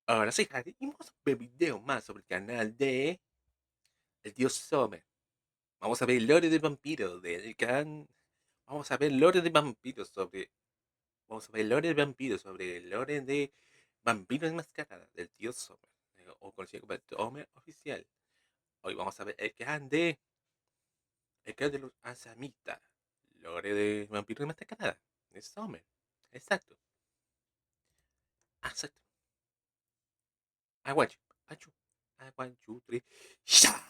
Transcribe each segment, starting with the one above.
Ahora sí, Javi, y vamos a ver video más sobre el canal de El Dios Sommer. Vamos a ver lore de vampiros del can. Vamos a ver lore de vampiros sobre. Vamos a ver lore de vampiros sobre el lore de vampiros enmascaradas del Dios Sommer. O conocido como el Sommer oficial. Hoy vamos a ver el clan de los Asamitas. Lore de vampiros enmascaradas. De Sommer. Exacto. Exacto. I want you. I want you. I want you, three. ¡Sha!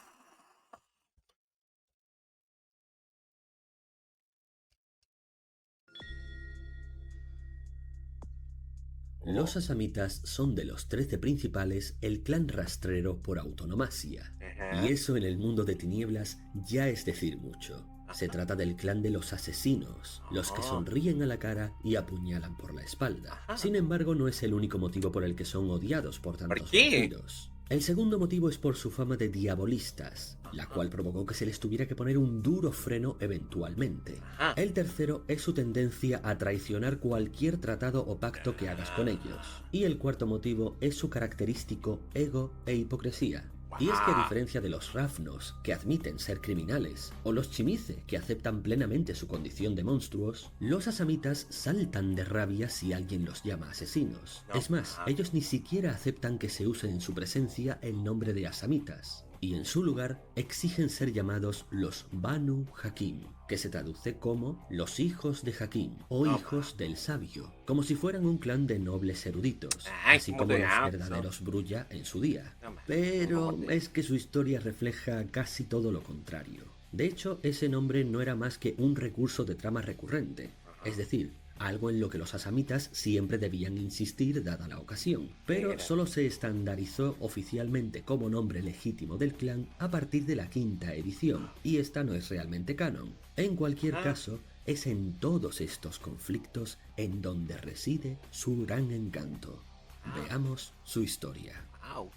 Los Oh. asamitas son de los 13 principales el clan rastrero por autonomasia. Y Ajá. eso en el mundo de tinieblas ya es decir mucho. Se Ajá. trata del clan de los asesinos, los que Oh. sonríen a la cara y apuñalan por la espalda. Ajá. Sin embargo, no es el único motivo por el que son odiados por ¿Por tantos qué? vampiros. El segundo motivo es por su fama de diabolistas, la Ajá. cual provocó que se les tuviera que poner un duro freno eventualmente. Ajá. El tercero es su tendencia a traicionar cualquier tratado o pacto que hagas con ellos. Y el cuarto motivo es su característico ego e hipocresía. Y es que a Wow. diferencia de los Rafnos, que admiten ser criminales, o los Chimice, que aceptan plenamente su condición de monstruos, los Asamitas saltan de rabia si alguien los llama asesinos. No Es más, mames. ellos ni siquiera aceptan que se use en su presencia el nombre de Asamitas, y en su lugar exigen ser llamados los Banu Hakim, que se traduce como los hijos de Hakim o No hijos mames. del sabio, como si fueran un clan de nobles eruditos, Ay, así ¿cómo como te los llamas? verdaderos Brulla en su día. No mames. ¿Cómo Pero te es que su historia refleja casi todo lo contrario. De hecho, ese nombre no era más que un recurso de trama recurrente, es Ajá. decir, algo en lo que los asamitas siempre debían insistir dada la ocasión, ¿Qué pero era? solo se estandarizó oficialmente como nombre legítimo del clan a partir de la quinta edición, y esta no es realmente canon. En cualquier Ajá. caso, es en todos estos conflictos en donde reside su gran encanto. Wow. Veamos su historia. Wow.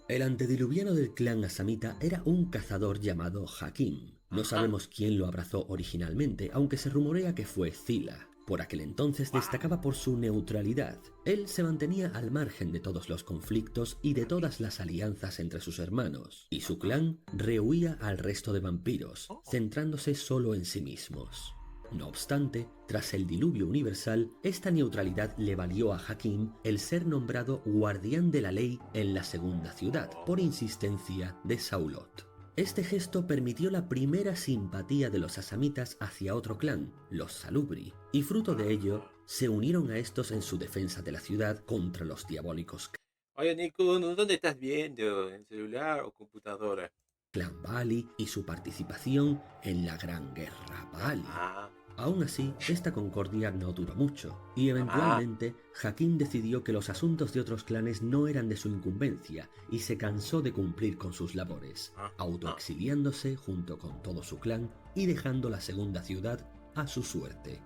El antediluviano del clan asamita era un cazador llamado Hakim. No Ajá. sabemos quién lo abrazó originalmente, aunque se rumorea que fue Zila. Por aquel entonces Wow. destacaba por su neutralidad. Él se mantenía al margen de todos los conflictos y de todas las alianzas entre sus hermanos, y su Ajá. clan rehuía al resto de vampiros, Oh. centrándose solo en sí mismos. No obstante, tras el diluvio universal, esta neutralidad le valió a Hakim el ser nombrado guardián de la ley en la segunda ciudad, por Oh. insistencia de Saulot. Este gesto permitió la primera simpatía de los asamitas hacia otro clan, los Salubri, y fruto de ello, Ah. se unieron a estos en su defensa de la ciudad contra los diabólicos Oye, Nico, ¿dónde estás viendo? ¿En celular o computadora? Clan Baali y su participación en la Gran Guerra Baali. Mamá. Aún así, esta concordia no duró mucho, y Mamá. eventualmente Hakim decidió que los asuntos de otros clanes no eran de su incumbencia y se cansó de cumplir con sus labores, Ajá. autoexiliándose junto con todo su clan y dejando la segunda ciudad a su suerte.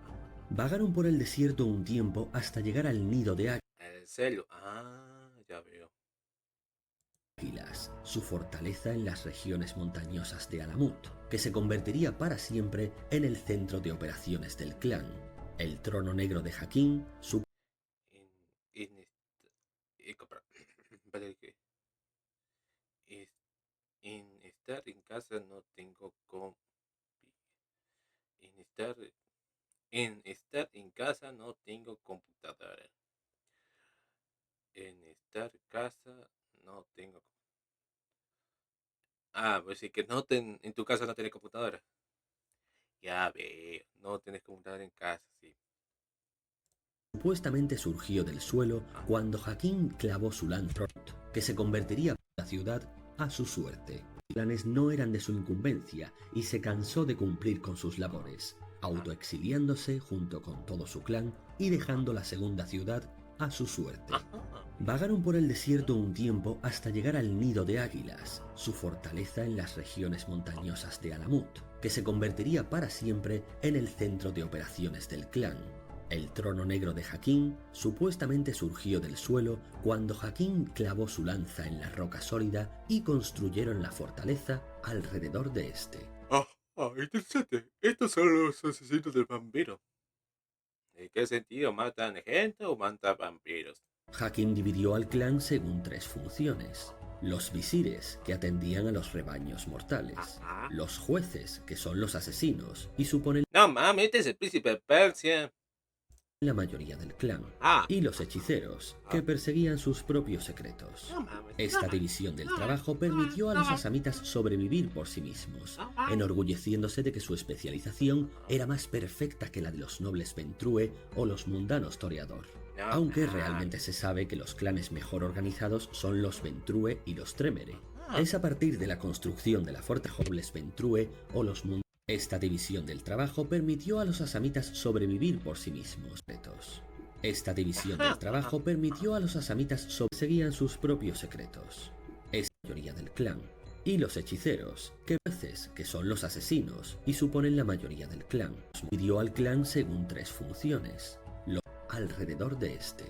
Vagaron por el desierto un tiempo hasta llegar al nido de ¿En serio? Ah, ya veo. Águilas, su fortaleza en las regiones montañosas de Alamut, que se convertiría para siempre en el centro de operaciones del clan. El trono negro de Hakim, su En, en, compra- espera que- es- en estar en casa no tengo en estar en casa no tengo computadora. En estar casa no tengo. Ah, pues sí que en tu casa no tienes computadora. Ya veo, no tienes computadora en casa, sí. supuestamente surgió del suelo Ah, cuando Hakim clavó su lanza, que se convertiría la ciudad a su suerte. Los planes no eran de su incumbencia y se cansó de cumplir con sus labores, ah, autoexiliándose junto con todo su clan y ah, dejando la segunda ciudad a su suerte. ajá. Vagaron por el desierto un tiempo hasta llegar al nido de águilas, su fortaleza en las regiones montañosas de Alamut, que se convertiría para siempre en el centro de operaciones del clan. El trono negro de Hakim supuestamente surgió del suelo cuando Hakim clavó su lanza en la roca sólida y construyeron la fortaleza alrededor de este. Interesante. Estos son los asesinos del vampiro. ¿En qué sentido? ¿Matan gente o matan vampiros? Hakim dividió al clan según tres funciones. Los visires, que atendían a los rebaños mortales. Ajá. Los jueces, que son los asesinos y suponen No mames, este es el príncipe de Persia. la mayoría del clan. Ah. Y los hechiceros, que perseguían sus propios secretos. No mames. Esta división del trabajo permitió a los asamitas sobrevivir por sí mismos, enorgulleciéndose de que su especialización era más perfecta que la de los nobles Ventrue o los mundanos Toreador. Aunque realmente se sabe que los clanes mejor organizados son los Ventrue y los Tremere. Es a partir de la construcción de la fortaleza nobles Ventrue o los mundanos. Esta división del trabajo permitió a los asamitas sobrevivir por sí mismos. Esta división del trabajo permitió a los asamitas seguían sus propios secretos. Es la mayoría del clan. Y los hechiceros, que veces que son los asesinos y suponen la mayoría del clan. Dividió al clan según tres funciones. Alrededor de este,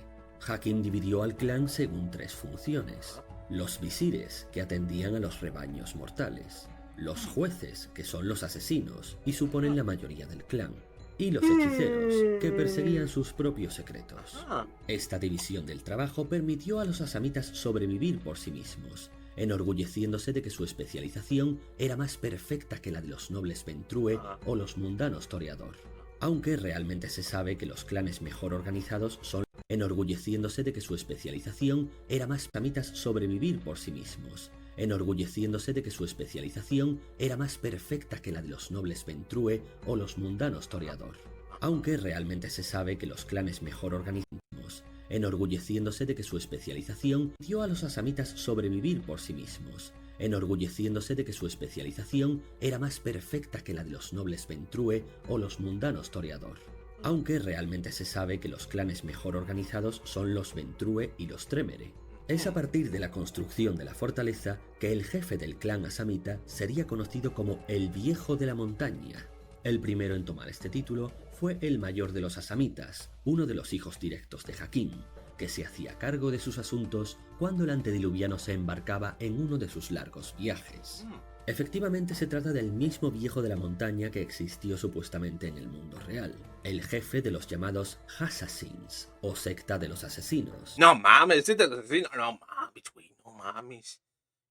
Hakim dividió al clan según tres funciones. Los visires, que atendían a los rebaños mortales. Los jueces, que son los asesinos y suponen la mayoría del clan. Y los hechiceros, que perseguían sus propios secretos. Esta división del trabajo permitió a los asamitas sobrevivir por sí mismos, enorgulleciéndose de que su especialización era más perfecta que la de los nobles Ventrue o los mundanos Toreador. Aunque realmente se sabe que los clanes mejor organizados son enorgulleciéndose de que su especialización era más asamitas sobrevivir por sí mismos, enorgulleciéndose de que su especialización era más perfecta que la de los nobles Ventrue o los mundanos Toreador. Aunque realmente se sabe que los clanes mejor organizados, enorgulleciéndose de que su especialización dio a los asamitas sobrevivir por sí mismos, enorgulleciéndose de que su especialización era más perfecta que la de los nobles Ventrue o los mundanos Toreador. Aunque realmente se sabe que los clanes mejor organizados son los Ventrue y los Tremere. Es a partir de la construcción de la fortaleza que el jefe del clan asamita sería conocido como el Viejo de la Montaña. El primero en tomar este título fue el mayor de los asamitas, uno de los hijos directos de Hakim, que se hacía cargo de sus asuntos cuando el antediluviano se embarcaba en uno de sus largos viajes. Efectivamente se trata del mismo Viejo de la Montaña que existió supuestamente en el mundo real, el jefe de los llamados Assassins, o secta de los asesinos. No mames, este es el asesino. No mames, güey, no mames.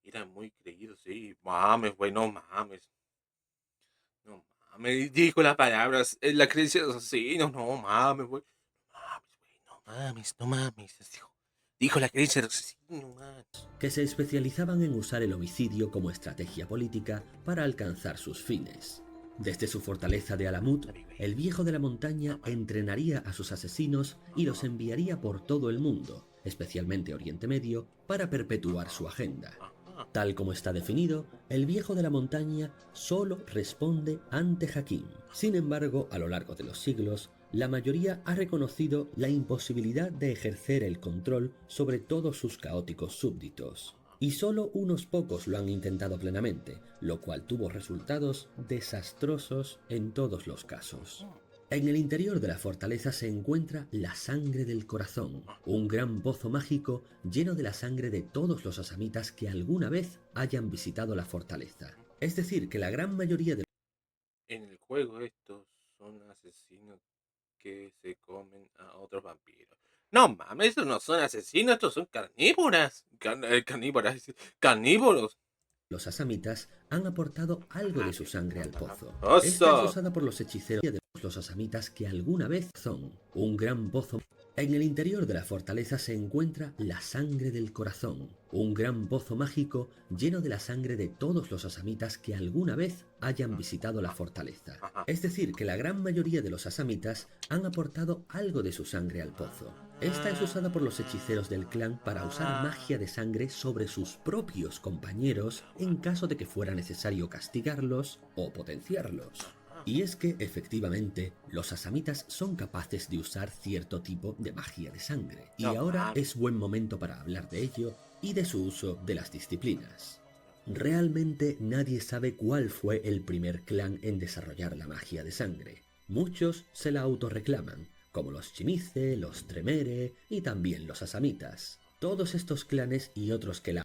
Era muy creído, sí. Mames, güey, no mames. No mames, dijo las palabras, la creencia de los asesinos. No mames, güey. No mames, güey, no mames, no mames. Dijo la creencia de los asesinos, no mames. Que se especializaban en usar el homicidio como estrategia política para alcanzar sus fines. Desde su fortaleza de Alamut, el Viejo de la Montaña entrenaría a sus asesinos y los enviaría por todo el mundo, especialmente Oriente Medio, para perpetuar su agenda. Tal como está definido, el Viejo de la Montaña solo responde ante Hakim. Sin embargo, a lo largo de los siglos, la mayoría ha reconocido la imposibilidad de ejercer el control sobre todos sus caóticos súbditos, y solo unos pocos lo han intentado plenamente, lo cual tuvo resultados desastrosos en todos los casos. En el interior de la fortaleza se encuentra la Sangre del Corazón, un gran pozo mágico lleno de la sangre de todos los asamitas que alguna vez hayan visitado la fortaleza. Es decir, que la gran mayoría de... En el juego estos son asesinos que se comen a otros vampiros. No mames, estos no son asesinos, estos son carnívoras. Carnívoros. Los asamitas han aportado algo de su sangre al pozo. ¡Oso! Esta es usada por los hechiceros de los asamitas que alguna vez son un gran pozo. En el interior de la fortaleza se encuentra la Sangre del Corazón, un gran pozo mágico lleno de la sangre de todos los asamitas que alguna vez hayan visitado la fortaleza. Es decir, que la gran mayoría de los asamitas han aportado algo de su sangre al pozo. Esta es usada por los hechiceros del clan para usar magia de sangre sobre sus propios compañeros en caso de que fuera necesario castigarlos o potenciarlos. Y es que, efectivamente, los asamitas son capaces de usar cierto tipo de magia de sangre. Y ahora es buen momento para hablar de ello y de su uso de las disciplinas. Realmente nadie sabe cuál fue el primer clan en desarrollar la magia de sangre. Muchos se la autorreclaman, como los Shimize, los Tremere y también los asamitas. Todos estos clanes y otros que la...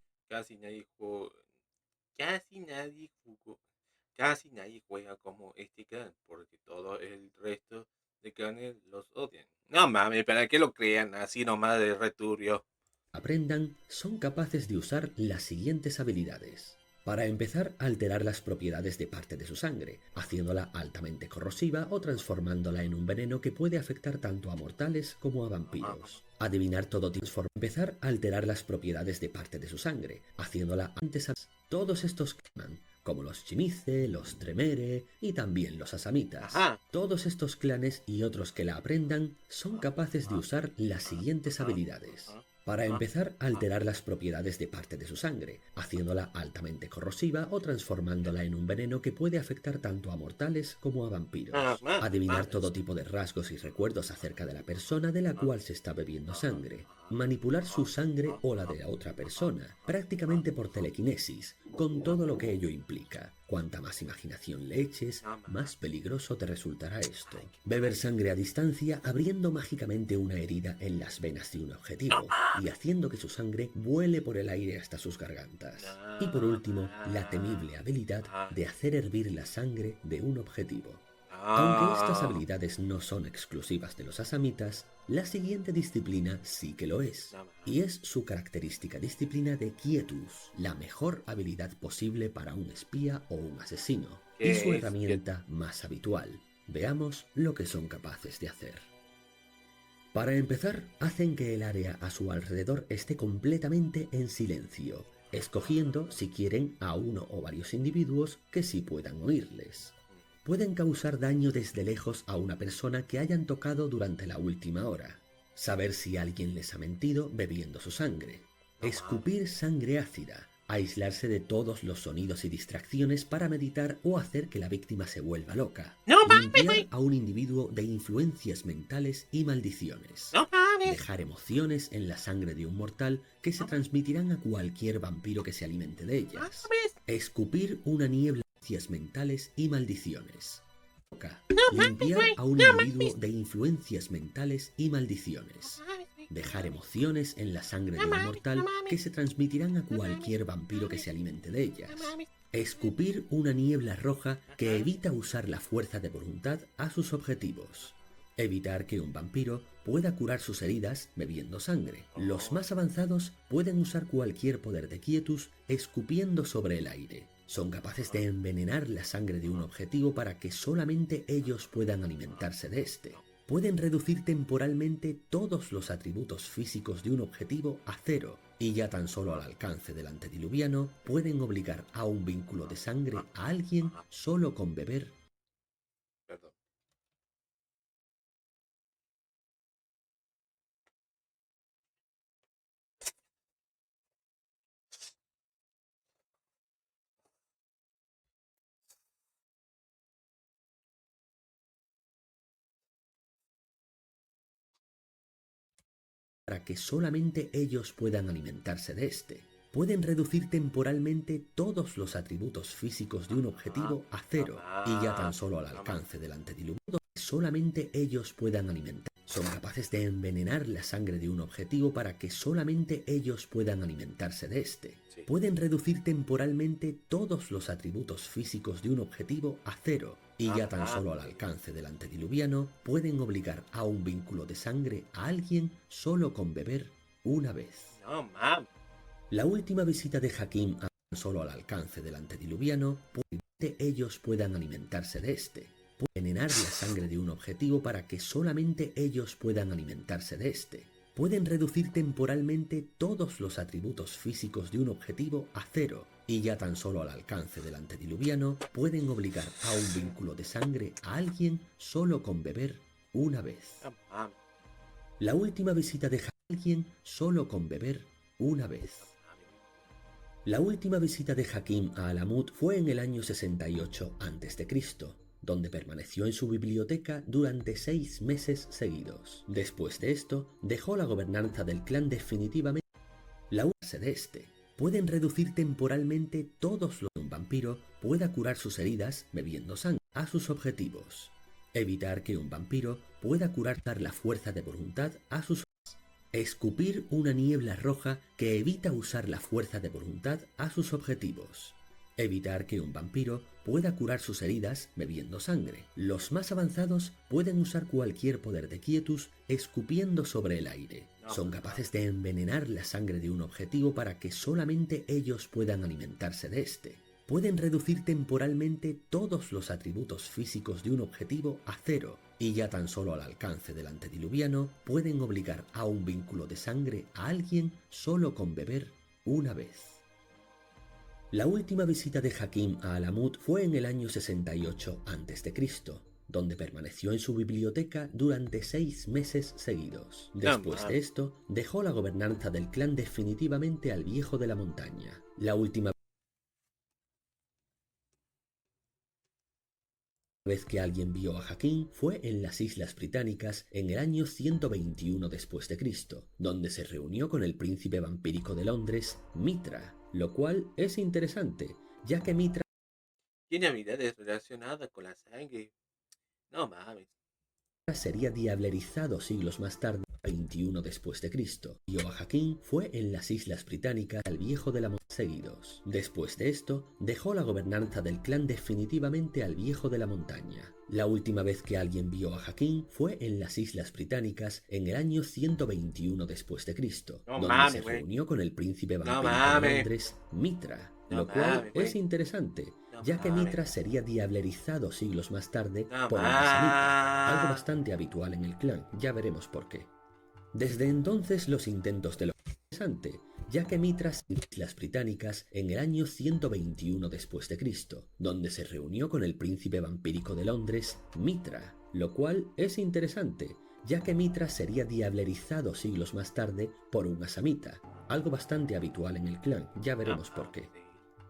Casi nadie juega como este clan, porque todo el resto Lycanes los odian. No mames, ¿para qué lo crean así nomás de returbio? Aprendan, son capaces de usar las siguientes habilidades. Para empezar, alterar las propiedades de parte de su sangre, haciéndola altamente corrosiva o transformándola en un veneno que puede afectar tanto a mortales como a vampiros. Adivinar todo tipo de empezar a alterar las propiedades de parte de su sangre, haciéndola antes a todos estos clans, como los Chimice, los Tremere y también los Asamitas. Ajá. Todos estos clanes y otros que la aprendan son capaces de usar las siguientes habilidades. Para empezar, alterar las propiedades de parte de su sangre, haciéndola altamente corrosiva o transformándola en un veneno que puede afectar tanto a mortales como a vampiros. Adivinar todo tipo de rasgos y recuerdos acerca de la persona de la cual se está bebiendo sangre. Manipular su sangre o la de la otra persona, prácticamente por telequinesis, con todo lo que ello implica. Cuanta más imaginación le eches, más peligroso te resultará esto. Beber sangre a distancia abriendo mágicamente una herida en las venas de un objetivo y haciendo que su sangre vuele por el aire hasta sus gargantas. Y por último, la temible habilidad de hacer hervir la sangre de un objetivo. Aunque estas habilidades no son exclusivas de los asamitas, la siguiente disciplina sí que lo es, y es su característica disciplina de quietus, la mejor habilidad posible para un espía o un asesino, y su herramienta más habitual. Veamos lo que son capaces de hacer. Para empezar, hacen que el área a su alrededor esté completamente en silencio, escogiendo, si quieren, a uno o varios individuos que sí puedan oírles. Pueden causar daño desde lejos a una persona que hayan tocado durante la última hora. Saber si alguien les ha mentido bebiendo su sangre. Escupir sangre ácida. Aislarse de todos los sonidos y distracciones para meditar o hacer que la víctima se vuelva loca. Limpiar a un individuo de influencias mentales y maldiciones. Dejar emociones en la sangre de un mortal que se transmitirán a cualquier vampiro que se alimente de ellas. Escupir una niebla mentales y maldiciones. Limpiar a un individuo de influencias mentales y maldiciones. Dejar emociones en la sangre de un mortal que se transmitirán a cualquier vampiro que se alimente de ellas. Escupir una niebla roja que evita usar la fuerza de voluntad a sus objetivos. Evitar que un vampiro pueda curar sus heridas bebiendo sangre. Los más avanzados pueden usar cualquier poder de quietus escupiendo sobre el aire. Son capaces de envenenar la sangre de un objetivo para que solamente ellos puedan alimentarse de este. Pueden reducir temporalmente todos los atributos físicos de un objetivo a cero, y ya tan solo al alcance del antediluviano pueden obligar a un vínculo de sangre a alguien solo con beber. Perdón. Para que solamente ellos puedan alimentarse de este. Pueden reducir temporalmente todos los atributos físicos de un objetivo a cero, y ya tan solo al alcance del antediluviano solamente ellos puedan alimentar. Son capaces de envenenar la sangre de un objetivo para que solamente ellos puedan alimentarse de este. Pueden reducir temporalmente todos los atributos físicos de un objetivo a cero, y ya tan solo al alcance del antediluviano pueden obligar a un vínculo de sangre a alguien solo con beber una vez. No mames. La última visita de Hakim a tan solo al alcance del antediluviano puede que ellos puedan alimentarse de este. Pueden envenenar la sangre de un objetivo para que solamente ellos puedan alimentarse de este. Pueden reducir temporalmente todos los atributos físicos de un objetivo a cero, y ya tan solo al alcance del antediluviano pueden obligar a un vínculo de sangre a alguien solo con beber una vez. No mames. La última visita de alguien solo con beber una vez. La última visita de Hakim a Alamut fue en el año 68 a.C., donde permaneció en su biblioteca durante 6 meses seguidos. Después de esto, dejó la gobernanza del clan definitivamente. La base de este. Pueden reducir temporalmente todos los que un vampiro pueda curar sus heridas bebiendo sangre a sus objetivos. Evitar que un vampiro pueda curar dar la fuerza de voluntad a sus. Escupir una niebla roja que evita usar la fuerza de voluntad a sus objetivos. Evitar que un vampiro pueda curar sus heridas bebiendo sangre. Los más avanzados pueden usar cualquier poder de quietus escupiendo sobre el aire. No, Son capaces de envenenar la sangre de un objetivo para que solamente ellos puedan alimentarse de este. Pueden reducir temporalmente todos los atributos físicos de un objetivo a cero, y ya tan solo al alcance del antediluviano pueden obligar a un vínculo de sangre a alguien solo con beber una vez. La última visita de Hakim a Alamut fue en el año 68 a.C., donde permaneció en su biblioteca durante 6 meses seguidos. Después de esto, dejó la gobernanza del clan definitivamente al viejo de la montaña. La última vez que alguien vio a Hakim fue en las Islas Británicas en el año 121 después de Cristo, donde se reunió con el príncipe vampírico de Londres, Mitra, lo cual es interesante, ya que Mitra tiene habilidades relacionadas con la sangre. No mames. sería diablerizado siglos más tarde, 21 después de Cristo. Vio a Hakim fue en las Islas Británicas al viejo de la montaña seguidos. Después de esto, dejó la gobernanza del clan definitivamente al viejo de la montaña. La última vez que alguien vio a Hakim fue en las Islas Británicas en el año 121 después de Cristo, No donde mames, se güey. reunió con el príncipe No vampírico de mames. Londres, Mitra, No lo cual mames, es güey. interesante, No ya que mames. Mitra sería diablerizado siglos más tarde No por una samita, algo mames. bastante habitual en el clan, ya veremos por qué. Desde entonces los intentos de lo interesante, ya que Mitra se las británicas en el año 121 después de Cristo, donde se reunió con el príncipe vampírico de Londres, Mitra, lo cual es interesante, ya que Mitra sería diablerizado siglos más tarde por una samita, algo bastante habitual en el clan, ya veremos por qué.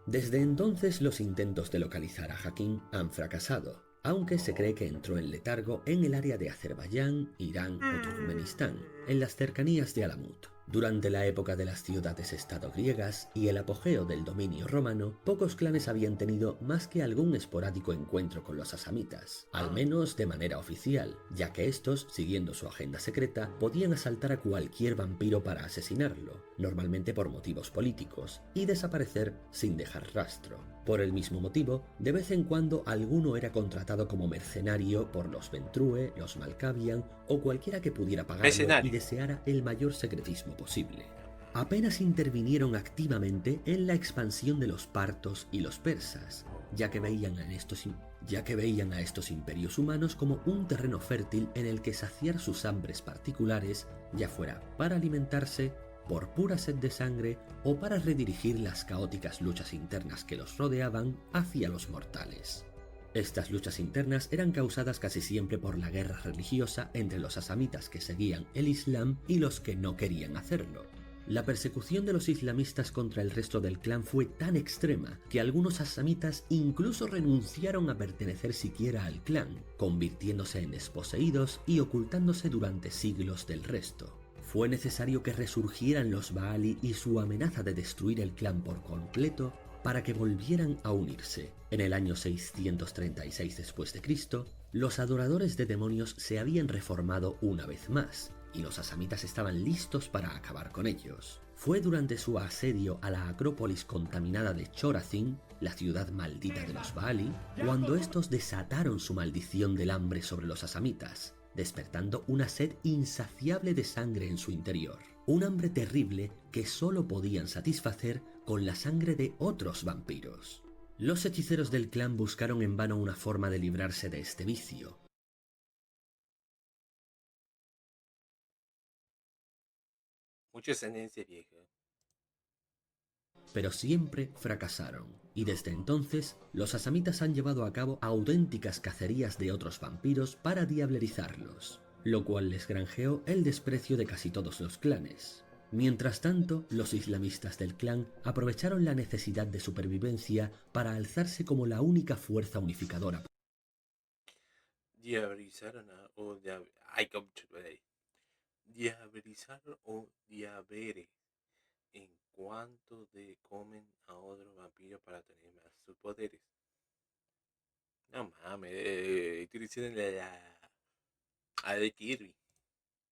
Desde entonces los intentos de localizar a Hakim han fracasado, aunque se cree que entró en letargo en el área de Azerbaiyán, Irán o Turkmenistán, en las cercanías de Alamut. Durante la época de las ciudades-estado griegas y el apogeo del dominio romano, pocos clanes habían tenido más que algún esporádico encuentro con los asamitas, al menos de manera oficial, ya que estos, siguiendo su agenda secreta, podían asaltar a cualquier vampiro para asesinarlo, normalmente por motivos políticos, y desaparecer sin dejar rastro. Por el mismo motivo, de vez en cuando alguno era contratado como mercenario por los Ventrue, los Malkavian o cualquiera que pudiera pagarlo y deseara el mayor secretismo posible. Apenas intervinieron activamente en la expansión de los partos y los persas, ya que veían a estos imperios humanos como un terreno fértil en el que saciar sus hambres particulares, ya fuera para alimentarse, por pura sed de sangre o para redirigir las caóticas luchas internas que los rodeaban hacia los mortales. Estas luchas internas eran causadas casi siempre por la guerra religiosa entre los asamitas que seguían el Islam y los que no querían hacerlo. La persecución de los islamistas contra el resto del clan fue tan extrema que algunos asamitas incluso renunciaron a pertenecer siquiera al clan, convirtiéndose en desposeídos y ocultándose durante siglos del resto. Fue necesario que resurgieran los Baali y su amenaza de destruir el clan por completo para que volvieran a unirse. En el año 636 después de Cristo, los adoradores de demonios se habían reformado una vez más, y los asamitas estaban listos para acabar con ellos. Fue durante su asedio a la acrópolis contaminada de Chorazin, la ciudad maldita de los Baali, cuando estos desataron su maldición del hambre sobre los asamitas, despertando una sed insaciable de sangre en su interior. Un hambre terrible que solo podían satisfacer con la sangre de otros vampiros. Los hechiceros del clan buscaron en vano una forma de librarse de este vicio. Mucha ascendencia vieja. Pero siempre fracasaron, y desde entonces los asamitas han llevado a cabo auténticas cacerías de otros vampiros para diablerizarlos, lo cual les granjeó el desprecio de casi todos los clanes. Mientras tanto, los islamistas del clan aprovecharon la necesidad de supervivencia para alzarse como la única fuerza unificadora. Diabolizaron o diabolizaron o diabere en cuanto de comen a otro vampiro para tener más sus poderes. No mames, utilicen la de Kirby.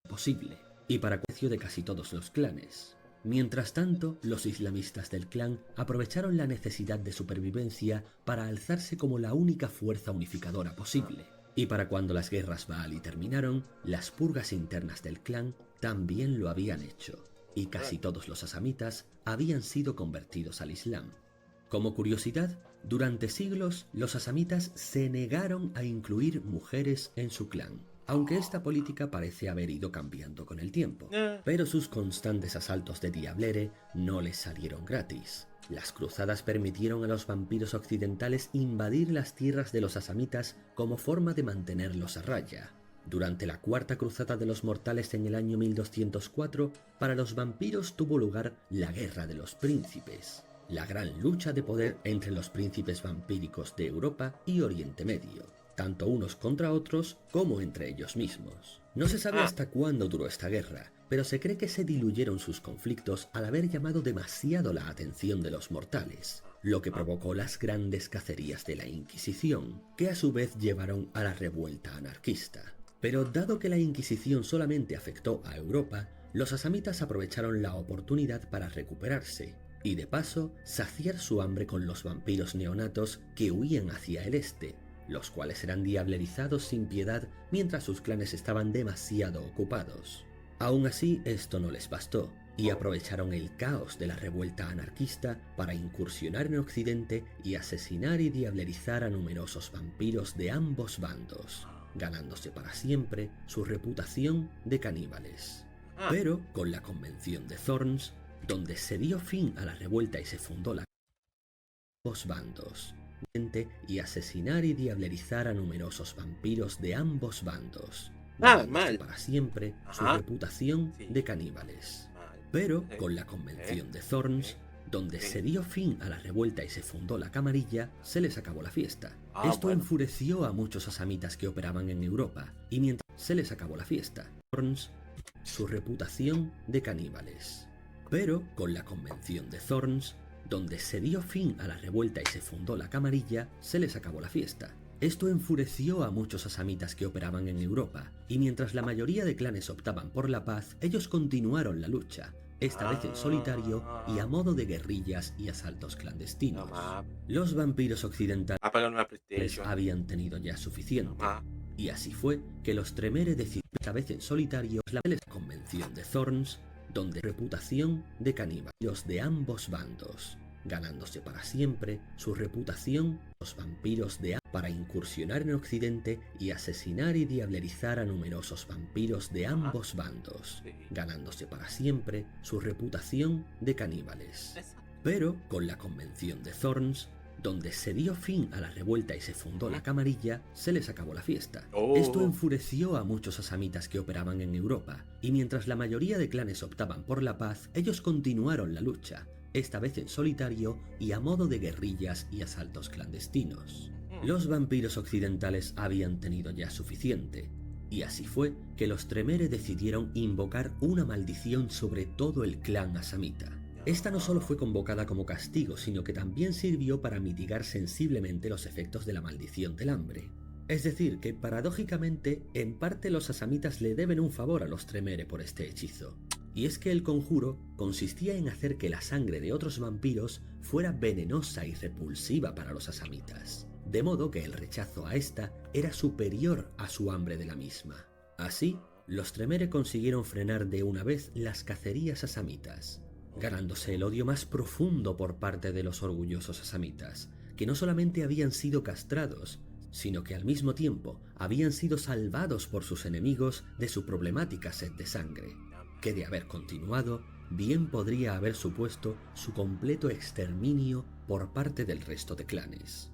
Posible, y para precio de casi todos los clanes. Mientras tanto, los islamistas del clan aprovecharon la necesidad de supervivencia para alzarse como la única fuerza unificadora posible. Y para cuando las guerras Baali terminaron, las purgas internas del clan también lo habían hecho, y casi todos los asamitas habían sido convertidos al Islam. Como curiosidad, durante siglos los asamitas se negaron a incluir mujeres en su clan, aunque esta política parece haber ido cambiando con el tiempo. Pero sus constantes asaltos de diablere no les salieron gratis. Las cruzadas permitieron a los vampiros occidentales invadir las tierras de los asamitas como forma de mantenerlos a raya. Durante la cuarta cruzada de los mortales en el año 1204, para los vampiros tuvo lugar la Guerra de los Príncipes, la gran lucha de poder entre los príncipes vampíricos de Europa y Oriente Medio, tanto unos contra otros como entre ellos mismos. No se sabe hasta cuándo duró esta guerra, pero se cree que se diluyeron sus conflictos al haber llamado demasiado la atención de los mortales, lo que provocó las grandes cacerías de la Inquisición, que a su vez llevaron a la revuelta anarquista. Pero dado que la Inquisición solamente afectó a Europa, los asamitas aprovecharon la oportunidad para recuperarse, y de paso saciar su hambre con los vampiros neonatos que huían hacia el este, los cuales eran diablerizados sin piedad mientras sus clanes estaban demasiado ocupados. Aún así, esto no les bastó, y aprovecharon el caos de la revuelta anarquista para incursionar en Occidente y asesinar y diablerizar a numerosos vampiros de ambos bandos, ganándose para siempre su reputación de caníbales. Pero con la Convención de Thorns, donde se dio fin a la revuelta y se fundó la ambos bandos, y asesinar y diablerizar a numerosos vampiros de ambos bandos, ganándose para siempre su reputación de caníbales. Pero con la Convención de Thorns, donde se dio fin a la revuelta y se fundó la Camarilla, se les acabó la fiesta. Esto enfureció a muchos asamitas que operaban en Europa, y mientras se les acabó la fiesta, Thorns, su reputación de caníbales. Pero con la Convención de Thorns, donde se dio fin a la revuelta y se fundó la Camarilla, se les acabó la fiesta. Esto enfureció a muchos asamitas que operaban en Europa, y mientras la mayoría de clanes optaban por la paz, ellos continuaron la lucha, esta vez en solitario y a modo de guerrillas y asaltos clandestinos. Los vampiros occidentales habían tenido ya suficiente, y así fue que los Tremere decidieron, esta vez en solitario, la Convención de Thorns, donde reputación de caníbales de ambos bandos, ganándose para siempre su reputación los vampiros de para incursionar en Occidente y asesinar y diablerizar a numerosos vampiros de ambos bandos, ganándose para siempre su reputación de caníbales. Pero con la Convención de Thorns, donde se dio fin a la revuelta y se fundó la Camarilla, se les acabó la fiesta. Esto enfureció a muchos asamitas que operaban en Europa, y mientras la mayoría de clanes optaban por la paz, ellos continuaron la lucha, esta vez en solitario y a modo de guerrillas y asaltos clandestinos. Los vampiros occidentales habían tenido ya suficiente, y así fue que los Tremere decidieron invocar una maldición sobre todo el clan asamita. Esta no solo fue convocada como castigo, sino que también sirvió para mitigar sensiblemente los efectos de la maldición del hambre. Es decir, que paradójicamente, en parte los asamitas le deben un favor a los Tremere por este hechizo. Y es que el conjuro consistía en hacer que la sangre de otros vampiros fuera venenosa y repulsiva para los asamitas, de modo que el rechazo a esta era superior a su hambre de la misma. Así, los Tremere consiguieron frenar de una vez las cacerías asamitas, ganándose el odio más profundo por parte de los orgullosos asamitas, que no solamente habían sido castrados, sino que al mismo tiempo habían sido salvados por sus enemigos de su problemática sed de sangre, que de haber continuado, bien podría haber supuesto su completo exterminio por parte del resto de clanes.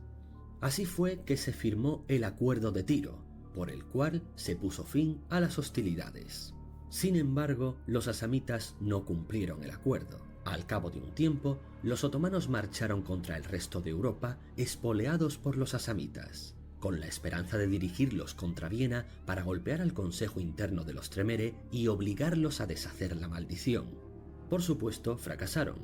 Así fue que se firmó el Acuerdo de Tiro, por el cual se puso fin a las hostilidades. Sin embargo, los asamitas no cumplieron el acuerdo. Al cabo de un tiempo, los otomanos marcharon contra el resto de Europa, espoleados por los asamitas, con la esperanza de dirigirlos contra Viena para golpear al Consejo Interno de los Tremere y obligarlos a deshacer la maldición. Por supuesto, fracasaron.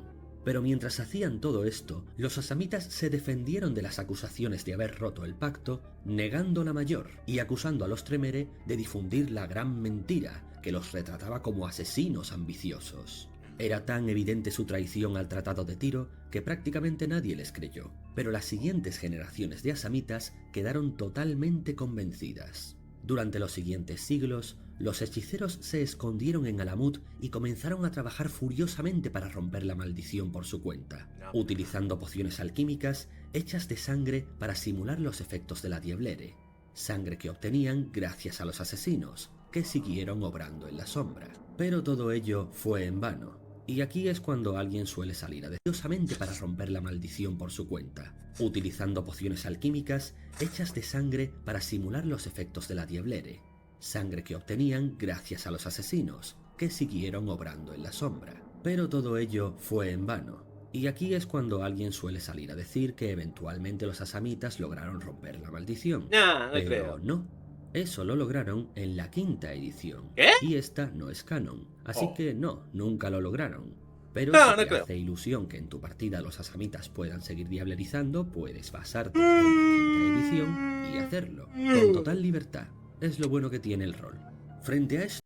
Pero mientras hacían todo esto, los asamitas se defendieron de las acusaciones de haber roto el pacto, negando la mayor y acusando a los Tremere de difundir la gran mentira que los retrataba como asesinos ambiciosos. Era tan evidente su traición al Tratado de Tiro que prácticamente nadie les creyó, pero las siguientes generaciones de asamitas quedaron totalmente convencidas. Durante los siguientes siglos, los hechiceros se escondieron en Alamut y comenzaron a trabajar furiosamente para romper la maldición por su cuenta, No. utilizando pociones alquímicas hechas de sangre para simular los efectos de la Dieblere, sangre que obtenían gracias a los asesinos, que siguieron obrando en la sombra. Pero todo ello fue en vano, y aquí es cuando alguien suele salir furiosamente para romper la maldición por su cuenta, utilizando pociones alquímicas hechas de sangre para simular los efectos de la Dieblere, sangre que obtenían gracias a los asesinos, que siguieron obrando en la sombra. Pero todo ello fue en vano, y aquí es cuando alguien suele salir a decir que eventualmente los asamitas lograron romper la maldición. No, no Pero creo. no, eso lo lograron en la quinta edición. ¿Qué? Y esta no es canon, así Oh. que no, nunca lo lograron. Pero No, si no te creo. hace ilusión que en tu partida los asamitas puedan seguir diablerizando, puedes basarte en la quinta edición y hacerlo, con total libertad. Es lo bueno que tiene el rol. Frente a esto,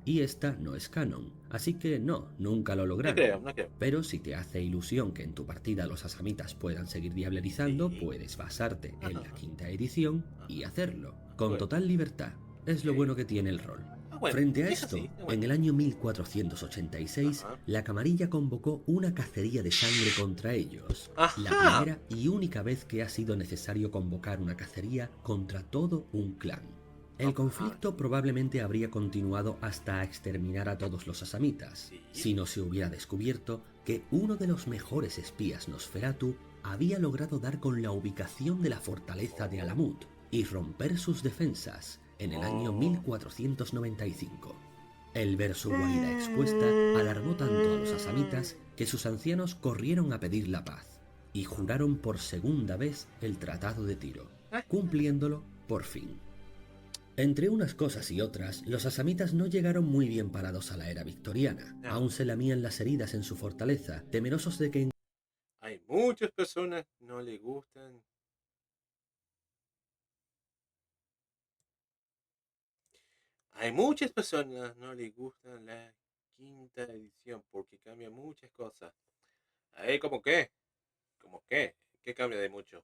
y esta no es canon, así que no, nunca lo No lograron. creo, no creo. Pero si te hace ilusión que en tu partida los asamitas puedan seguir diablerizando, Sí. puedes basarte en la quinta edición y hacerlo, con Bueno. total libertad. Es lo Ok. bueno que tiene el rol. Bueno, Frente a eso esto, sí, bueno. en el año 1486, Ajá. la camarilla convocó una cacería de sangre contra ellos. Ajá. La primera y única vez que ha sido necesario convocar una cacería contra todo un clan. El Ajá. conflicto probablemente habría continuado hasta exterminar a todos los asamitas, Sí. si no se hubiera descubierto que uno de los mejores espías Nosferatu había logrado dar con la ubicación de la fortaleza de Alamut y romper sus defensas en el año 1495. El ver su guarida expuesta alarmó tanto a los asamitas que sus ancianos corrieron a pedir la paz y juraron por segunda vez el Tratado de Tiro, cumpliéndolo por fin. Entre unas cosas y otras, los asamitas no llegaron muy bien parados a la era victoriana. No. Aún se lamían las heridas en su fortaleza, temerosos de que Hay muchas personas que no les gustan. Hay muchas personas no les gustan la quinta edición porque cambia muchas cosas. ¿Cómo qué? ¿Cómo qué? ¿Qué cambia de mucho?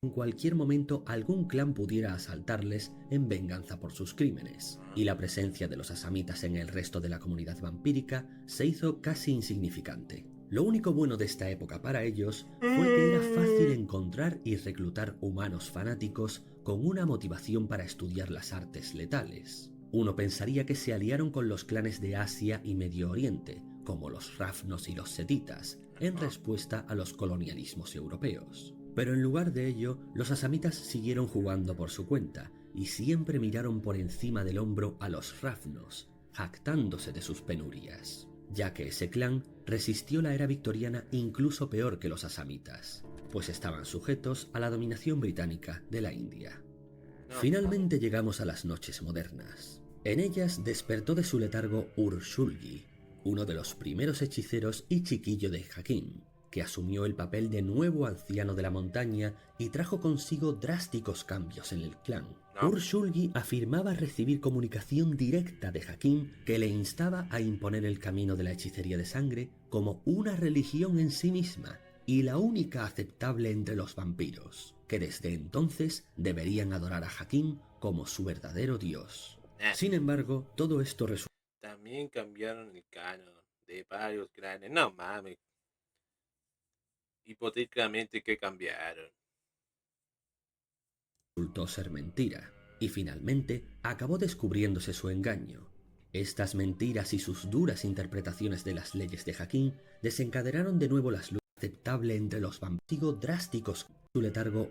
en cualquier momento algún clan pudiera asaltarles en venganza por sus crímenes, y la presencia de los asamitas en el resto de la comunidad vampírica se hizo casi insignificante. Lo único bueno de esta época para ellos fue que era fácil encontrar y reclutar humanos fanáticos con una motivación para estudiar las artes letales. Uno pensaría que se aliaron con los clanes de Asia y Medio Oriente, como los Rafnos y los Setitas, en respuesta a los colonialismos europeos. Pero en lugar de ello, los asamitas siguieron jugando por su cuenta y siempre miraron por encima del hombro a los Rafnos, jactándose de sus penurias, ya que ese clan resistió la era victoriana incluso peor que los asamitas, pues estaban sujetos a la dominación británica de la India. Finalmente llegamos a las noches modernas. En ellas despertó de su letargo Urshulgi, uno de los primeros hechiceros y chiquillo de Hakim, que asumió el papel de nuevo anciano de la montaña y trajo consigo drásticos cambios en el clan. Urshulgi afirmaba recibir comunicación directa de Hakim que le instaba a imponer el camino de la hechicería de sangre como una religión en sí misma y la única aceptable entre los vampiros, que desde entonces deberían adorar a Hakim como su verdadero dios. Sin embargo, todo esto También cambiaron el canon de varios clanes. No mames. Hipotéticamente, ¿qué cambiaron? resultó ser mentira, y finalmente acabó descubriéndose su engaño. Estas mentiras y sus duras interpretaciones de las leyes de Hakim desencadenaron de nuevo las luchas aceptables entre los vampiros drásticos su letargo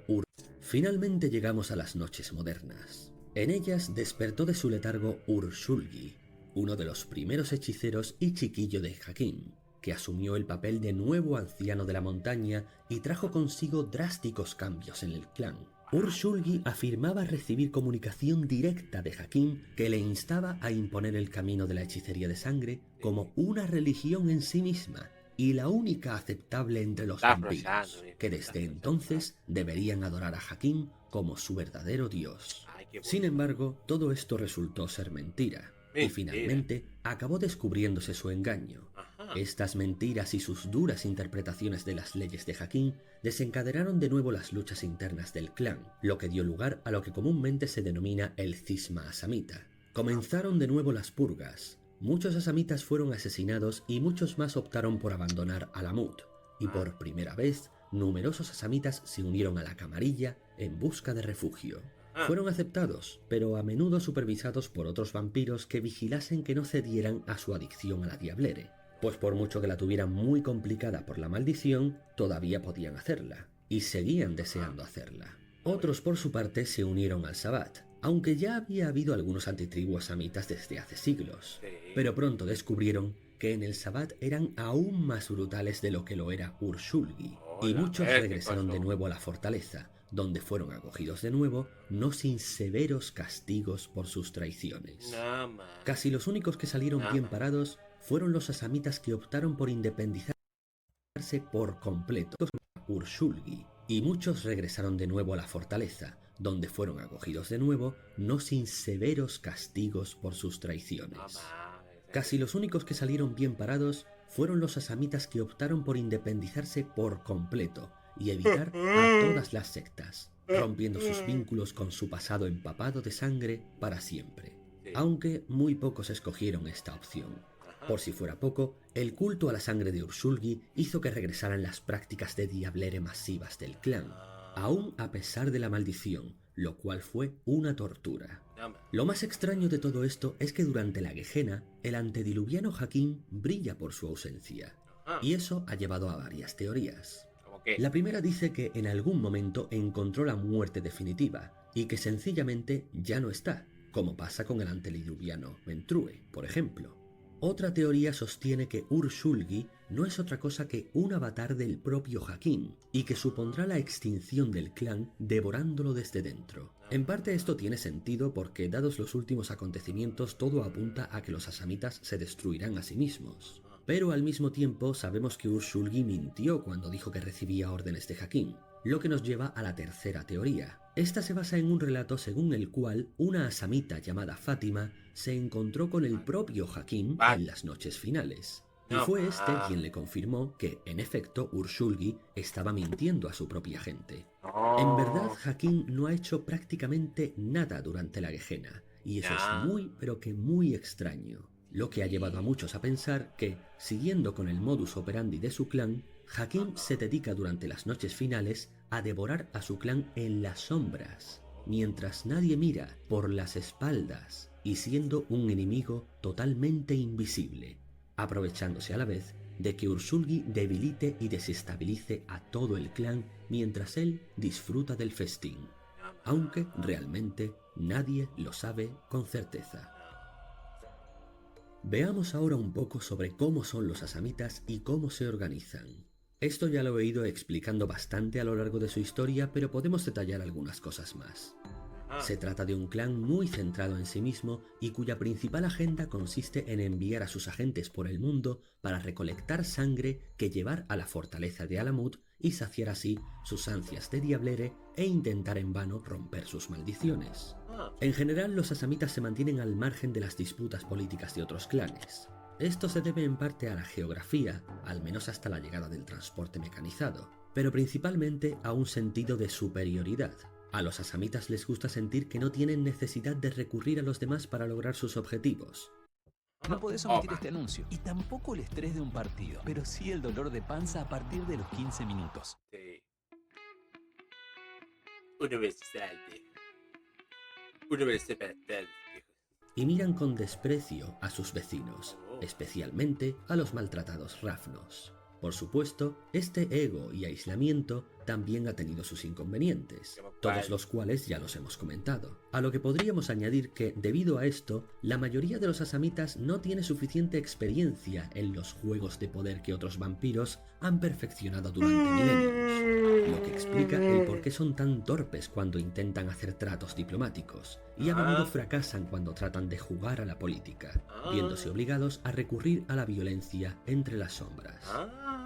Finalmente llegamos a las noches modernas. En ellas despertó de su letargo Urshulgi, uno de los primeros hechiceros y chiquillo de Hakim, que asumió el papel de nuevo anciano de la montaña y trajo consigo drásticos cambios en el clan. Urshulgi afirmaba recibir comunicación directa de Hakim que le instaba a imponer el camino de la hechicería de sangre como una religión en sí misma y la única aceptable entre los vampiros, que desde entonces deberían adorar a Hakim como su verdadero dios. Ay, qué Sin bonito. embargo, todo esto resultó ser mentira, y Mentira. finalmente acabó descubriéndose su engaño. Ajá. Estas mentiras y sus duras interpretaciones de las leyes de Hakim desencadenaron de nuevo las luchas internas del clan, lo que dio lugar a lo que comúnmente se denomina el cisma asamita. Comenzaron de nuevo las purgas. Muchos asamitas fueron asesinados y muchos más optaron por abandonar Alamut, y Ah, por primera vez, numerosos asamitas se unieron a la camarilla en busca de refugio. ah. Fueron aceptados, pero a menudo supervisados por otros vampiros que vigilasen que no cedieran a su adicción a la diablere, pues por mucho que la tuvieran muy complicada por la maldición, todavía podían hacerla, y seguían deseando hacerla. Otros por su parte se unieron al Sabbat, aunque ya había habido algunos antitribu asamitas desde hace siglos, Sí. pero pronto descubrieron que en el Sabbat eran aún más brutales de lo que lo era Urshulgi, y Hola, a muchos ver qué regresaron de pasó. nuevo a la fortaleza, donde fueron acogidos de nuevo, no sin severos castigos por sus traiciones. Nada más. Casi los únicos que salieron Nada bien más. parados fueron los asamitas que optaron por independizarse por completo Urshulgi, y muchos regresaron de nuevo a la fortaleza, donde fueron acogidos de nuevo, no sin severos castigos por sus Nada traiciones. más. Casi los únicos que salieron bien parados fueron los asamitas que optaron por independizarse por completo y evitar a todas las sectas, rompiendo sus vínculos con su pasado empapado de sangre para siempre. Sí. Aunque muy pocos escogieron esta opción. Ajá. Por si fuera poco, el culto a la sangre de Urshulgi hizo que regresaran las prácticas de diablere masivas del clan, aún a pesar de la maldición, lo cual fue una tortura. Nada más. Lo más extraño de todo esto es que durante la Gehenna, el antediluviano Hakim brilla por su ausencia, Ajá. y eso ha llevado a varias teorías. ¿Cómo qué? La primera dice que en algún momento encontró la muerte definitiva y que sencillamente ya no está, como pasa con el antediluviano Mentrue, por ejemplo. Otra teoría sostiene que Urshulgi no es otra cosa que un avatar del propio Hakim y que supondrá la extinción del clan devorándolo desde dentro. En parte esto tiene sentido porque dados los últimos acontecimientos todo apunta a que los asamitas se destruirán a sí mismos. Pero al mismo tiempo sabemos que Urshulgi mintió cuando dijo que recibía órdenes de Hakim, lo que nos lleva a la tercera teoría. Esta se basa en un relato según el cual una asamita llamada Fátima se encontró con el propio Hakim en las noches finales. Y No fue este más. quien le confirmó que, en efecto, Urshulgi estaba mintiendo a su propia gente. En verdad, Hakim no ha hecho prácticamente nada durante la Gehenna, y eso es Ya. muy, pero que muy extraño. Lo que ha llevado a muchos a pensar que, siguiendo con el modus operandi de su clan, Hakim se dedica durante las noches finales a devorar a su clan en las sombras, mientras nadie mira, por las espaldas, y siendo un enemigo totalmente invisible, aprovechándose a la vez de que Urshulgi debilite y desestabilice a todo el clan mientras él disfruta del festín, aunque realmente nadie lo sabe con certeza. Veamos ahora un poco sobre cómo son los asamitas y cómo se organizan. Esto ya lo he ido explicando bastante a lo largo de su historia, pero podemos detallar algunas cosas más. Se trata de un clan muy centrado en sí mismo y cuya principal agenda consiste en enviar a sus agentes por el mundo para recolectar sangre que llevar a la fortaleza de Alamut y saciar así sus ansias de diablere e intentar en vano romper sus maldiciones. En general, los asamitas se mantienen al margen de las disputas políticas de otros clanes. Esto se debe en parte a la geografía, al menos hasta la llegada del transporte mecanizado, pero principalmente a un sentido de superioridad. A los asamitas les gusta sentir que no tienen necesidad de recurrir a los demás para lograr sus objetivos. No podés omitir este anuncio. Y tampoco el estrés de un partido, pero sí el dolor de panza a partir de los 15 minutos. Sí. Universal. Universal. Y miran con desprecio a sus vecinos, especialmente a los maltratados rafnos. Por supuesto, este ego y aislamiento también ha tenido sus inconvenientes, todos los cuales ya los hemos comentado. A lo que podríamos añadir que, debido a esto, la mayoría de los asamitas no tiene suficiente experiencia en los juegos de poder que otros vampiros han perfeccionado durante milenios, lo que explica el por qué son tan torpes cuando intentan hacer tratos diplomáticos, y a menudo fracasan cuando tratan de jugar a la política, viéndose obligados a recurrir a la violencia entre las sombras.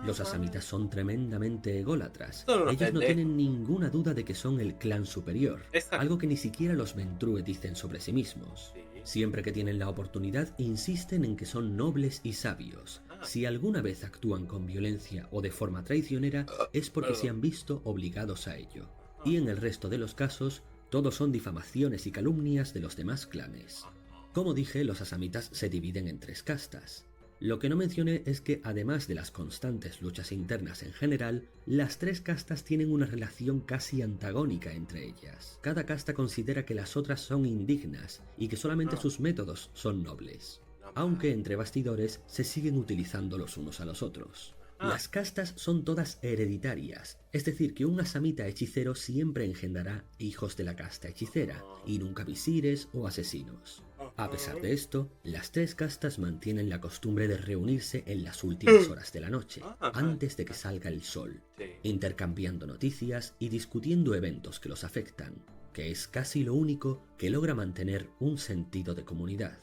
Los asamitas son tremendamente ególatras. Son unos Ellos no pendejos. tienen ninguna duda de que son el clan superior, Exacto. algo que ni siquiera los Ventrue dicen sobre sí mismos. Sí. Siempre que tienen la oportunidad, insisten en que son nobles y sabios. Si alguna vez actúan con violencia o de forma traicionera, es porque se han visto obligados a ello. Y en el resto de los casos, todos son difamaciones y calumnias de los demás clanes. Como dije, los asamitas se dividen en 3 castas. Lo que no mencioné es que, además de las constantes luchas internas en general, las 3 castas tienen una relación casi antagónica entre ellas. Cada casta considera que las otras son indignas y que solamente sus métodos son nobles, aunque entre bastidores se siguen utilizando los unos a los otros. Las castas son todas hereditarias, es decir, que un asamita hechicero siempre engendrará hijos de la casta hechicera, y nunca visires o asesinos. A pesar de esto, las 3 castas mantienen la costumbre de reunirse en las últimas horas de la noche, antes de que salga el sol, intercambiando noticias y discutiendo eventos que los afectan, que es casi lo único que logra mantener un sentido de comunidad.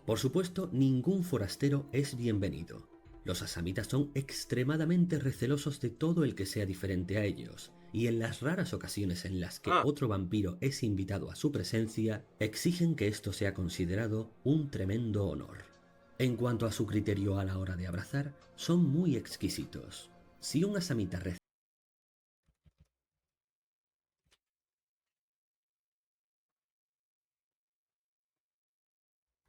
Por supuesto, ningún forastero es bienvenido. Los asamitas son extremadamente recelosos de todo el que sea diferente a ellos, y en las raras ocasiones en las que otro vampiro es invitado a su presencia, exigen que esto sea considerado un tremendo honor. En cuanto a su criterio a la hora de abrazar, son muy exquisitos. Si un asamita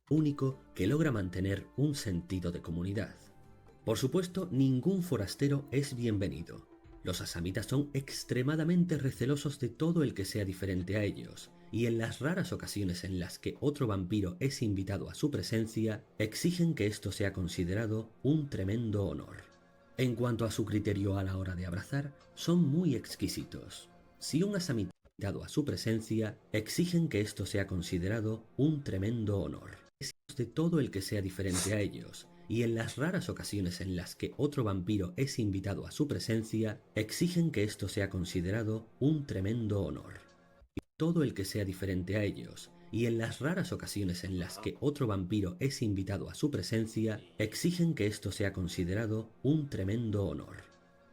único que logra mantener un sentido de comunidad. Por supuesto, ningún forastero es bienvenido. Los asamitas son extremadamente recelosos de todo el que sea diferente a ellos, y en las raras ocasiones en las que otro vampiro es invitado a su presencia, exigen que esto sea considerado un tremendo honor. En cuanto a su criterio a la hora de abrazar, son muy exquisitos. Si un asamita es invitado a su presencia, exigen que esto sea considerado un tremendo honor. De todo el que sea diferente a ellos, y en las raras ocasiones en las que otro vampiro es invitado a su presencia, exigen que esto sea considerado un tremendo honor. Todo el que sea diferente a ellos, y en las raras ocasiones en las que otro vampiro es invitado a su presencia, exigen que esto sea considerado un tremendo honor.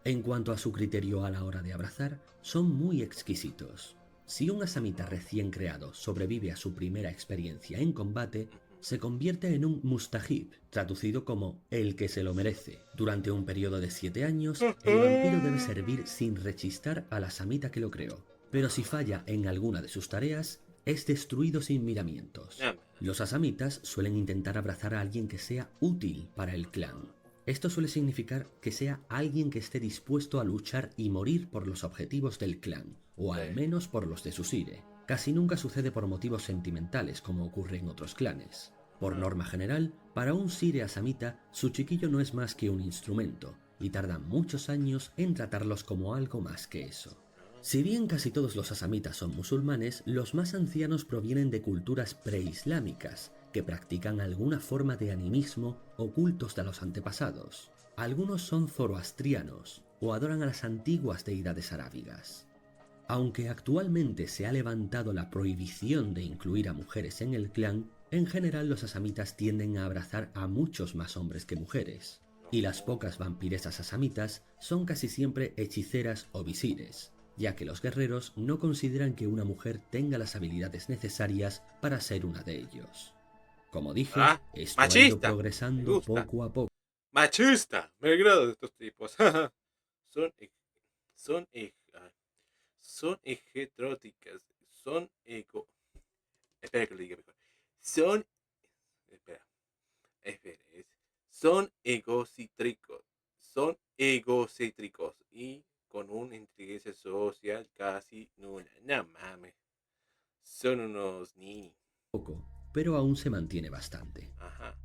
En cuanto a su criterio a la hora de abrazar, son muy exquisitos. Si un asamita recién creado sobrevive a su primera experiencia en combate, se convierte en un mustajib, traducido como el que se lo merece. Durante un periodo de 7 años, el vampiro debe servir sin rechistar al asamita que lo creó, pero si falla en alguna de sus tareas, es destruido sin miramientos. Los asamitas suelen intentar abrazar a alguien que sea útil para el clan. Esto suele significar que sea alguien que esté dispuesto a luchar y morir por los objetivos del clan, o al menos por los de su sire. Casi nunca sucede por motivos sentimentales como ocurre en otros clanes. Por norma general, para un sire asamita, su chiquillo no es más que un instrumento, y tardan muchos años en tratarlos como algo más que eso. Si bien casi todos los asamitas son musulmanes, los más ancianos provienen de culturas preislámicas, que practican alguna forma de animismo o cultos de los antepasados. Algunos son zoroastrianos, o adoran a las antiguas deidades arábigas. Aunque actualmente se ha levantado la prohibición de incluir a mujeres en el clan, en general los asamitas tienden a abrazar a muchos más hombres que mujeres, y las pocas vampiresas asamitas son casi siempre hechiceras o visires, ya que los guerreros no consideran que una mujer tenga las habilidades necesarias para ser una de ellos. Como dije, esto ha ido progresando poco a poco. Machista, me agrada de estos tipos. Son ejetróticas, son ego... Espera que lo diga mejor. Son... Espera. Son egocéntricos y con una inteligencia social casi nula. No mames. Son unos niños. Pero aún se mantiene bastante. Ajá.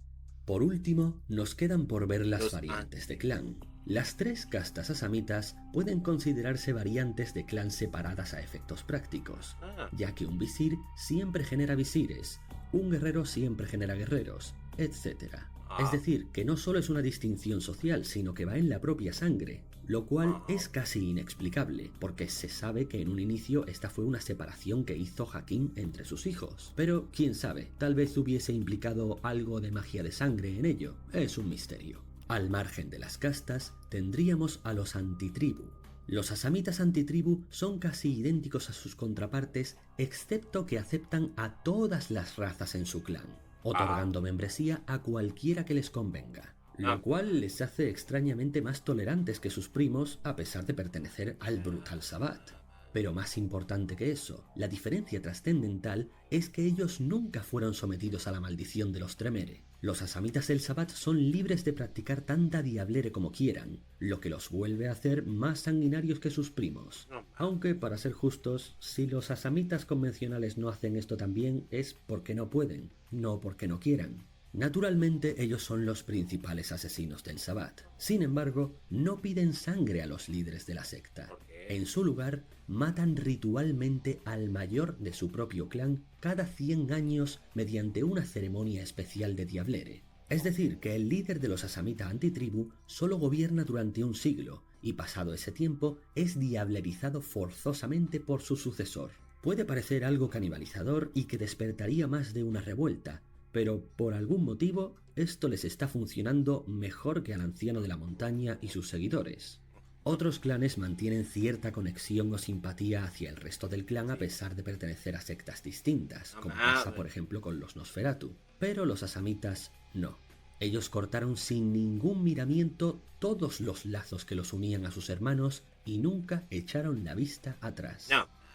Por último, nos quedan por ver las variantes de clan. Las 3 castas asamitas pueden considerarse variantes de clan separadas a efectos prácticos, ya que un visir siempre genera visires, un guerrero siempre genera guerreros, etc. Es decir, que no solo es una distinción social, sino que va en la propia sangre, lo cual es casi inexplicable, porque se sabe que en un inicio esta fue una separación que hizo Hakim entre sus hijos. Pero quién sabe, tal vez hubiese implicado algo de magia de sangre en ello, es un misterio. Al margen de las castas, tendríamos a los antitribu. Los asamitas antitribu son casi idénticos a sus contrapartes, excepto que aceptan a todas las razas en su clan, otorgando membresía a cualquiera que les convenga, lo cual les hace extrañamente más tolerantes que sus primos a pesar de pertenecer al Brutal Sabbat. Pero más importante que eso, la diferencia trascendental es que ellos nunca fueron sometidos a la maldición de los Tremere. Los asamitas del Sabbat son libres de practicar tanta diablere como quieran, lo que los vuelve a hacer más sanguinarios que sus primos. Aunque, para ser justos, si los asamitas convencionales no hacen esto también es porque no pueden, no porque no quieran. Naturalmente ellos son los principales asesinos del Sabbat. Sin embargo, no piden sangre a los líderes de la secta. En su lugar, matan ritualmente al mayor de su propio clan cada 100 años mediante una ceremonia especial de diablere. Es decir, que el líder de los asamita antitribu solo gobierna durante un siglo, y pasado ese tiempo es diablerizado forzosamente por su sucesor. Puede parecer algo canibalizador y que despertaría más de una revuelta, pero por algún motivo esto les está funcionando mejor que al anciano de la montaña y sus seguidores. Otros clanes mantienen cierta conexión o simpatía hacia el resto del clan a pesar de pertenecer a sectas distintas, como pasa por ejemplo con los Nosferatu, pero los asamitas no. Ellos cortaron sin ningún miramiento todos los lazos que los unían a sus hermanos y nunca echaron la vista atrás.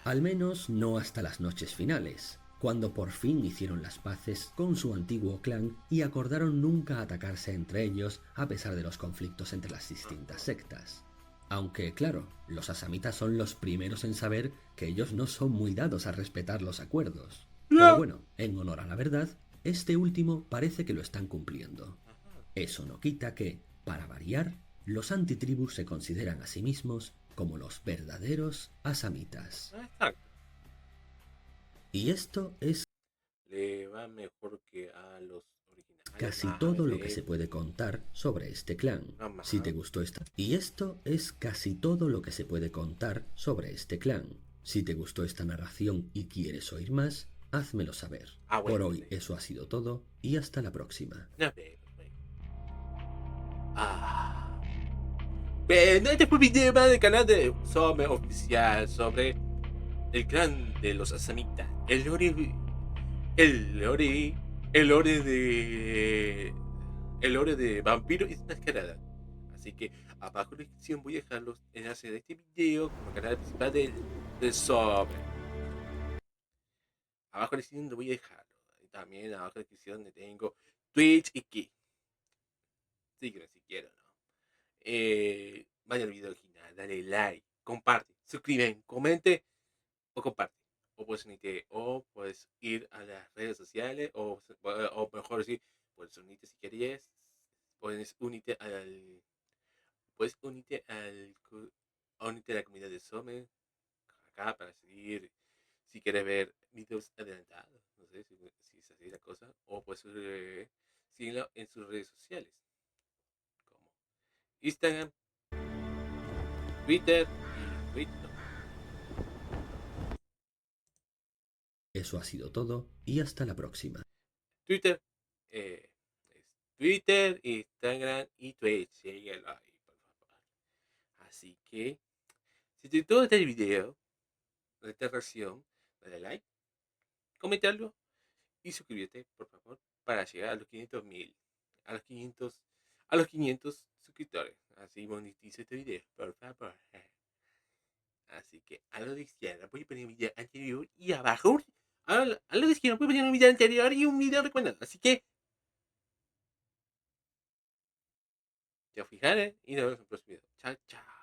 Al menos no hasta las noches finales, cuando por fin hicieron las paces con su antiguo clan y acordaron nunca atacarse entre ellos a pesar de los conflictos entre las distintas sectas. Aunque, claro, los asamitas son los primeros en saber que ellos no son muy dados a respetar los acuerdos. Pero bueno, en honor a la verdad, este último parece que lo están cumpliendo. Eso no quita que, para variar, los antitribus se consideran a sí mismos como los verdaderos asamitas. Y esto es Le va mejor que a los originales. casi todo lo que se puede contar sobre este clan. Si te gustó esta... Y esto es casi todo lo que se puede contar sobre este clan. Si te gustó esta narración y quieres oír más, házmelo saber. Por hoy eso ha sido todo y hasta la próxima. Bueno, este fue un video más del canal de Some Oficial sobre el clan de los Asamitas. El lore de Vampiro y Mascarada. Así que abajo en la descripción voy a dejar los enlaces de este video como canal principal del Some. Abajo en la descripción lo voy a dejar. Y también abajo en la descripción donde tengo Twitch y Kick. Sígueme si quiero, ¿no? Vaya al video original, dale like, comparte, suscriben, comente o comparte. O puedes ir a las redes sociales, o mejor decir, puedes unirte si querías, puedes unirte a la comunidad de Some acá para seguir, si quieres ver videos adelantados, no sé si es así la cosa, o puedes seguirlo en sus redes sociales, como Instagram, Twitter y Twitch. Eso ha sido todo y hasta la próxima. Twitter, es Twitter, Instagram y Twitch. Síguelo ahí, por favor. Así que, si te gustó este video, de esta reacción, dale like, comentarlo y suscríbete, por favor, para llegar a los 500.000, a los 500 suscriptores. Así monetizo este video, por favor. Así que a lo de izquierda voy a poner un video anterior y abajo, a lo de izquierda voy a poner un video anterior y un video recomendado. Así que, te fijaré y nos vemos en el próximo video. Chao, chao.